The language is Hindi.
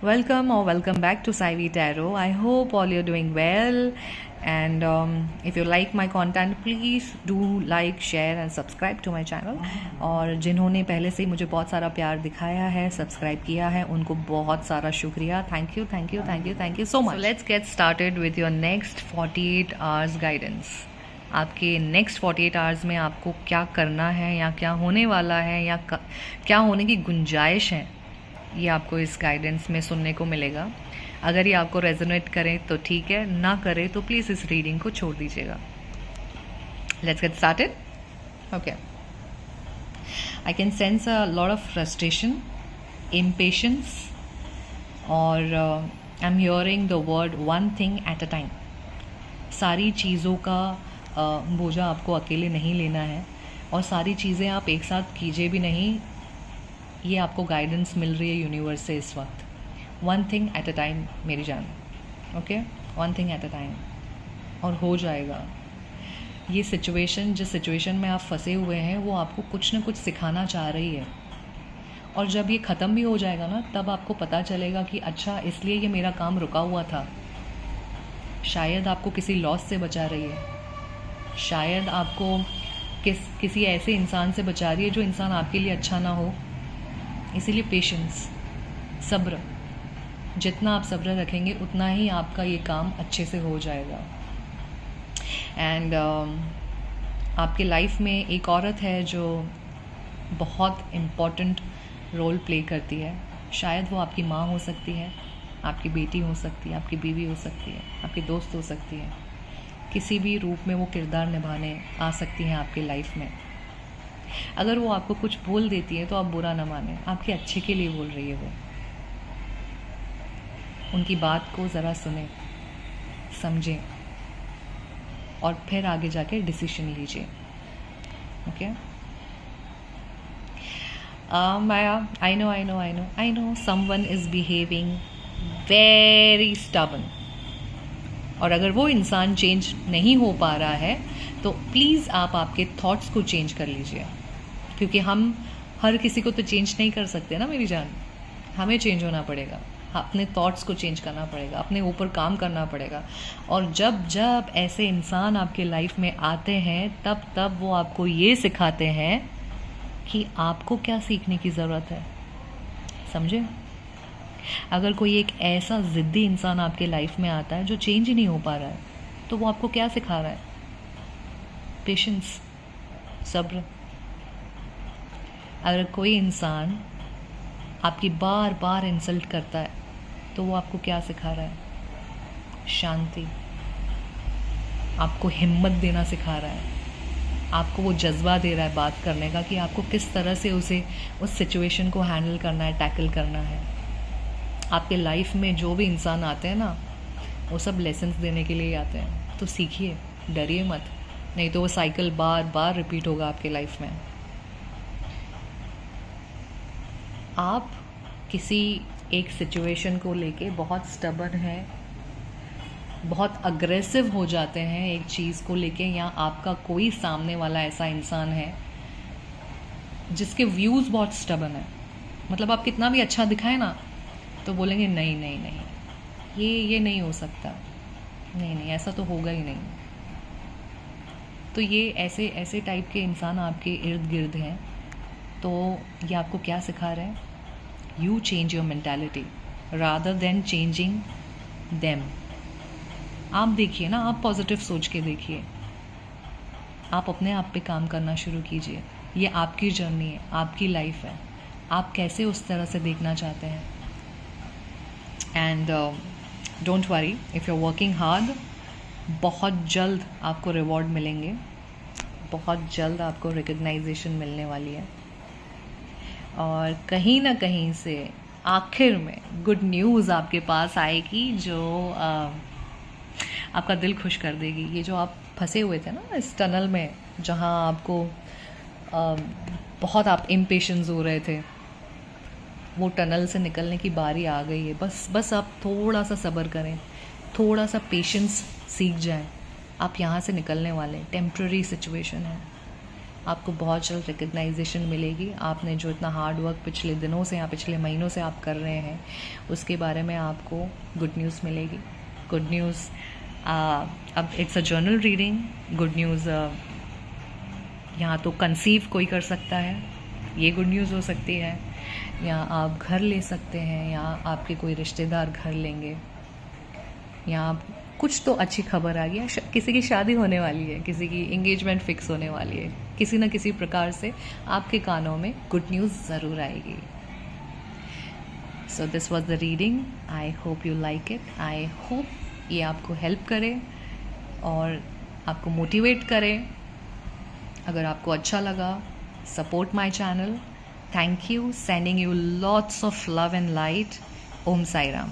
Welcome or welcome back to Saivi Tarot. I hope all you're doing well. And if you like my content, please do like, share and subscribe to my channel. और जिन्होंने पहले से ही मुझे बहुत सारा प्यार दिखाया है, सब्सक्राइब किया है, उनको बहुत सारा शुक्रिया. Thank you, thank you, thank you, thank you so much. So let's get started with your next 48 hours guidance. आपके नेक्स्ट 48 आवर्स में आपको क्या करना है या क्या होने वाला है या क्या होने की गुंजाइश है, ये आपको इस गाइडेंस में सुनने को मिलेगा. अगर ये आपको रेजोनेट करे तो ठीक है, ना करे तो प्लीज़ इस रीडिंग को छोड़ दीजिएगा. Let's get started. Okay, I can sense a lot of frustration, impatience और I am hearing the word one thing at a time. सारी चीज़ों का बोझा आपको अकेले नहीं लेना है और सारी चीज़ें आप एक साथ कीजिए भी नहीं. ये आपको गाइडेंस मिल रही है यूनिवर्स से इस वक्त. One thing at a time मेरी जान. Okay, one thing at a time और हो जाएगा. ये सिचुएशन, जिस सिचुएशन में आप फंसे हुए हैं, वो आपको कुछ ना कुछ सिखाना चाह रही है. और जब ये ख़त्म भी हो जाएगा ना, तब आपको पता चलेगा कि अच्छा, इसलिए ये मेरा काम रुका हुआ था. शायद आपको किसी लॉस से बचा रही है, शायद आपको किसी ऐसे इंसान से बचा रही है जो इंसान आपके लिए अच्छा ना हो. इसीलिए पेशेंस, सब्र, जितना आप सब्र रखेंगे उतना ही आपका ये काम अच्छे से हो जाएगा. एंड आपके लाइफ में एक औरत है जो बहुत इम्पॉर्टेंट रोल प्ले करती है. शायद वो आपकी माँ हो सकती है, आपकी बेटी हो सकती है, आपकी बीवी हो सकती है, आपकी दोस्त हो सकती है. किसी भी रूप में वो किरदार निभाने आ सकती हैं आपकी लाइफ में. अगर वो आपको कुछ बोल देती है तो आप बुरा ना माने, आपके अच्छे के लिए बोल रही है वो. उनकी बात को ज़रा सुने, समझें और फिर आगे जाके डिसीजन लीजिए. Okay, Maya, I know someone is behaving very stubborn. और अगर वो इंसान चेंज नहीं हो पा रहा है तो प्लीज़ आप आपके थॉट्स को चेंज कर लीजिए, क्योंकि हम हर किसी को तो चेंज नहीं कर सकते ना मेरी जान. हमें चेंज होना पड़ेगा, अपने थॉट्स को चेंज करना पड़ेगा, अपने ऊपर काम करना पड़ेगा. और जब जब ऐसे इंसान आपके लाइफ में आते हैं तब वो आपको ये सिखाते हैं कि आपको क्या सीखने की ज़रूरत है. समझे? अगर कोई एक ऐसा ज़िद्दी इंसान आपके लाइफ में आता है जो चेंज ही नहीं हो पा रहा है, तो वो आपको क्या सिखा रहा है? पेशेंस, सब्र. अगर कोई इंसान आपकी बार बार इंसल्ट करता है तो वो आपको क्या सिखा रहा है? शांति. आपको हिम्मत देना सिखा रहा है, आपको वो जज्बा दे रहा है बात करने का कि आपको किस तरह से उस सिचुएशन को हैंडल करना है, टैकल करना है. आपके लाइफ में जो भी इंसान आते हैं ना, वो सब लेसन्स देने के लिए आते हैं. तो सीखिए, डरिए मत, नहीं तो वो साइकिल बार बार रिपीट होगा आपके लाइफ में. आप किसी एक सिचुएशन को लेके बहुत स्टबर्न है, बहुत अग्रेसिव हो जाते हैं एक चीज़ को लेके, या आपका कोई सामने वाला ऐसा इंसान है जिसके व्यूज़ बहुत स्टबर्न है. मतलब आप कितना भी अच्छा दिखाए ना तो बोलेंगे नहीं नहीं नहीं, ये नहीं हो सकता, नहीं ऐसा तो होगा ही नहीं. तो ये ऐसे टाइप के इंसान आपके इर्द गिर्द हैं. तो ये आपको क्या सिखा रहे हैं? You change your mentality rather than changing them. आप देखिए ना, आप पॉजिटिव सोच के देखिए, आप अपने आप पे काम करना शुरू कीजिए. ये आपकी जर्नी है, आपकी लाइफ है, आप कैसे उस तरह से देखना चाहते हैं. And don't worry, if you are working hard, बहुत जल्द आपको रिवॉर्ड मिलेंगे, बहुत जल्द आपको रिकग्नाइजेशन मिलने वाली है. और कहीं ना कहीं से आखिर में गुड न्यूज़ आपके पास आएगी जो आपका दिल खुश कर देगी. ये जो आप फंसे हुए थे ना इस टनल में, जहाँ आपको बहुत आप इम्पेशेंस हो रहे थे, वो टनल से निकलने की बारी आ गई है. बस आप थोड़ा सा सब्र करें, थोड़ा सा पेशेंस सीख जाएं. आप यहाँ से निकलने वाले. टेम्प्रेरी सिचुएशन है, आपको बहुत जल्द रिकग्नाइजेशन मिलेगी। आपने जो इतना हार्ड वर्क पिछले दिनों से या पिछले महीनों से आप कर रहे हैं, उसके बारे में आपको गुड न्यूज़ मिलेगी। गुड न्यूज़, अब it's a journal reading. Good news यहाँ तो कंसीव कोई कर सकता है, ये गुड न्यूज़ हो सकती है, या आप घर ले सकते हैं, या आपके कोई रिश्तेदार घर लेंगे, या कुछ तो अच्छी खबर आ गई है, किसी की शादी होने वाली है, किसी की एंगेजमेंट फिक्स होने वाली है, किसी न किसी प्रकार से आपके कानों में गुड न्यूज़ ज़रूर आएगी। So this was the reading. I hope you like it. I hope ये आपको हेल्प करे और आपको मोटिवेट करे। अगर आपको अच्छा लगा, support my channel. Thank you. Sending you lots of love and light. Om Sai Ram.